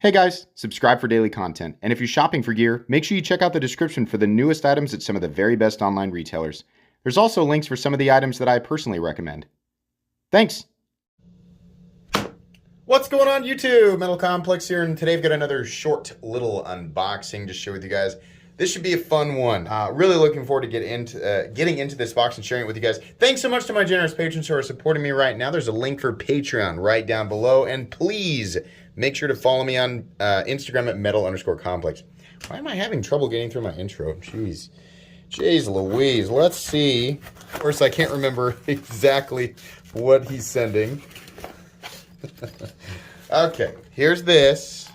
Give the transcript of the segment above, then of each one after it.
Hey guys, subscribe for daily content, and if you're shopping for gear, make sure you check out the description for the newest items at some of the very best online retailers. There's also links for some of the items that I personally recommend. Thanks! What's going on YouTube? Metal Complex here, and today I've got another short little unboxing to share with you guys. This should be a fun one. Really looking forward to getting into this box and sharing it with you guys. Thanks so much to my generous patrons who are supporting me right now. There's a link for Patreon right down below, and please make sure to follow me on Instagram at metal_complex. Why am I having trouble getting through my intro? Jeez Louise. Let's see. Of course, I can't remember exactly what he's sending. Okay, here's this.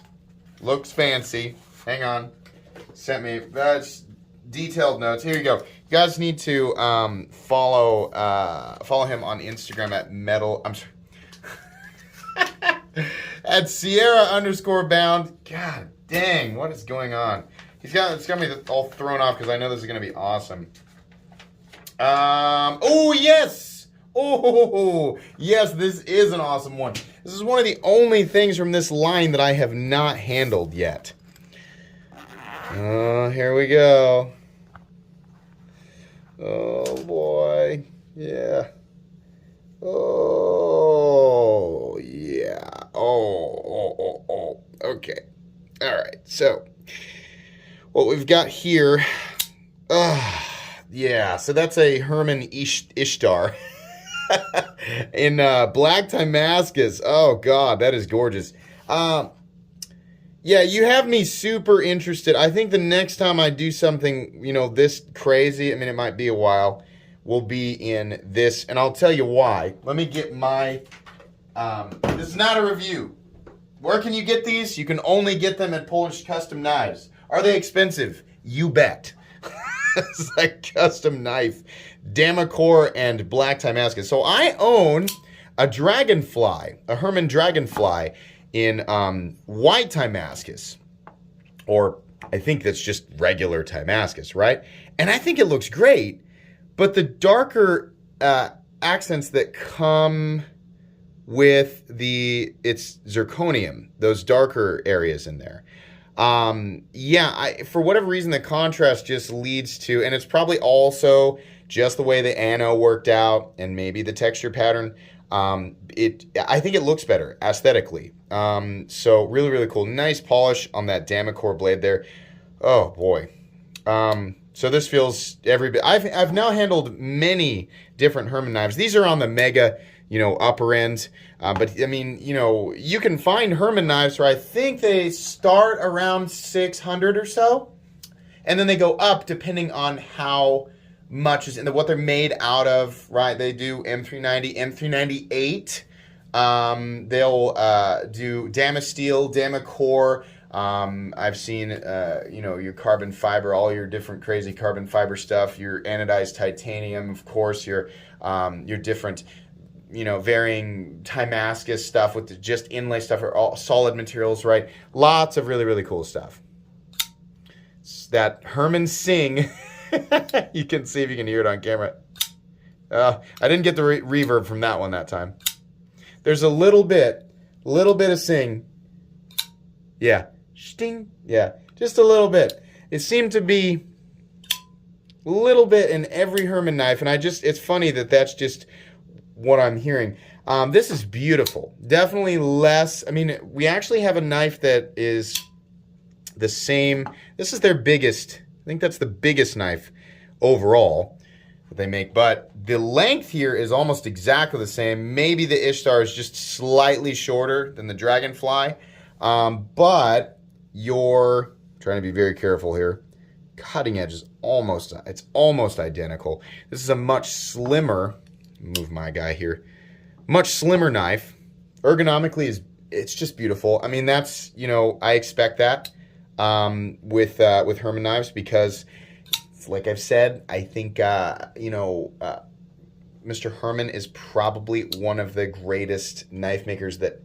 Looks fancy. Hang on. Sent me detailed notes. Here you go. You guys need to follow him on Instagram at at Sierra_bound. God dang, what is going on? It's got me all thrown off because I know this is gonna be awesome. Oh yes! Oh yes, this is an awesome one. This is one of the only things from this line that I have not handled yet. Oh, here we go. Oh boy. Yeah. Oh yeah. Oh. Okay. All right. So what we've got here. Yeah. So that's a Herman Ishtar in black Timascas. Oh God, that is gorgeous. Yeah, you have me super interested. I think the next time I do something, this crazy, I mean, it might be a while, will be in this, and I'll tell you why. Let me get my, this is not a review. Where can you get these? You can only get them at Polish Custom Knives. Are they expensive? You bet. It's like custom knife, Damacore and black Timascas. So I own a Dragonfly, a Herman Dragonfly, in white Timascas, or I think that's just regular Timascas, right? And I think it looks great, but the darker accents that come with it's zirconium, those darker areas in there. Yeah, for whatever reason, the contrast just leads to, and it's probably also just the way the ano worked out and maybe the texture pattern. I think it looks better aesthetically. So really, really cool. Nice polish on that Damacore blade there. Oh boy. So this feels every bit. I've now handled many different Herman knives. These are on the mega, upper end. But I mean, you can find Herman knives where I think they start around 600 or so, and then they go up depending on how much is in what they're made out of, right? They do M390, M398. They'll do Damasteel, Damacore. I've seen, your carbon fiber, all your different crazy carbon fiber stuff, your anodized titanium, of course, your different, varying Timascas stuff with just inlay stuff, or all solid materials, right? Lots of really, really cool stuff. It's that Herman Sing. You can see if you can hear it on camera. I didn't get the reverb from that one that time. There's a little bit of sing. Yeah. Sting. Yeah. Just a little bit. It seemed to be a little bit in every Herman knife, and it's funny that that's just what I'm hearing. This is beautiful. Definitely less. I mean, we actually have a knife that is the same. This is their biggest. I think that's the biggest knife overall that they make, but the length here is almost exactly the same. Maybe the Ishtar is just slightly shorter than the Dragonfly, but you're trying to be very careful here. Cutting edge is almost identical. This is a much slimmer, move my guy here, much slimmer knife. Ergonomically it's just beautiful. I mean, that's, I expect that with Herman knives, because like I've said, I think Mr. Herman is probably one of the greatest knife makers that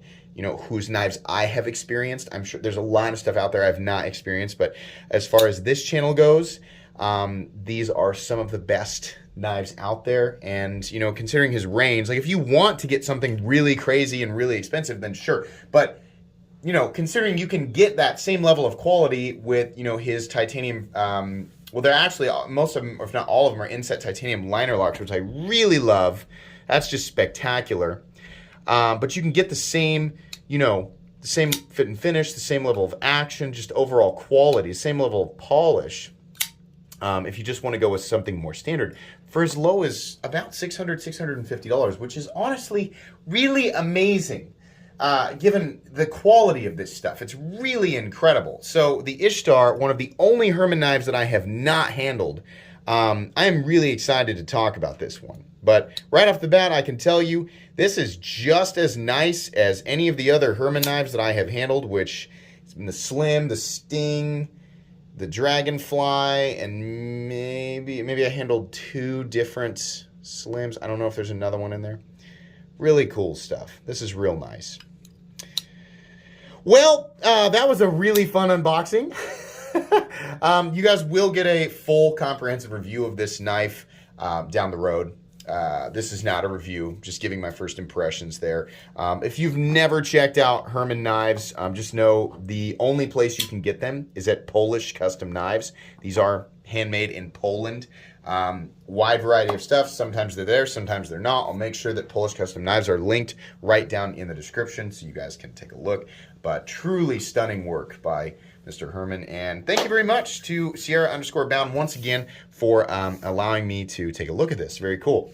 whose knives I have experienced. I'm sure there's a lot of stuff out there I've not experienced, but as far as this channel goes, these are some of the best knives out there. And considering his range, like if you want to get something really crazy and really expensive, then sure, but you know, considering you can get that same level of quality with, you know, his titanium, well, they're actually, most of them, if not all of them, are inset titanium liner locks, which I really love. That's just spectacular. But you can get the same, you know, the same fit and finish, the same level of action, just overall quality, same level of polish. If you just want to go with something more standard, for as low as about $600, $650, which is honestly really amazing, given the quality of this stuff. It's really incredible. So the Ishtar, one of the only Herman knives that I have not handled, I am really excited to talk about this one. But right off the bat, I can tell you, this is just as nice as any of the other Herman knives that I have handled, which has been the Slim, the Sting, the Dragonfly, and maybe I handled 2 different Slims. I don't know if there's another one in there. Really cool stuff. This is real nice. Well, that was a really fun unboxing. You guys will get a full comprehensive review of this knife down the road. This is not a review, just giving my first impressions there. If you've never checked out Herman knives, just know the only place you can get them is at Polish Custom Knives. These are handmade in Poland. Wide variety of stuff. Sometimes they're there, sometimes they're not. I'll make sure that Polish Custom Knives are linked right down in the description so you guys can take a look. But truly stunning work by Mr. Herman. And thank you very much to Sierra_bound once again for allowing me to take a look at this. Very cool.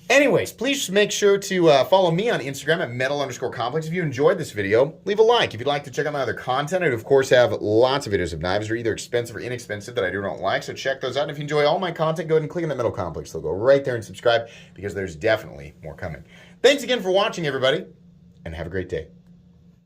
Anyways, please make sure to follow me on Instagram at metal_complex. If you enjoyed this video, leave a like. If you'd like to check out my other content, I do, of course, have lots of videos of knives that are either expensive or inexpensive that I do not like, so check those out. And if you enjoy all my content, go ahead and click on that Metal Complex logo right there and subscribe, because there's definitely more coming. Thanks again for watching, everybody, and have a great day.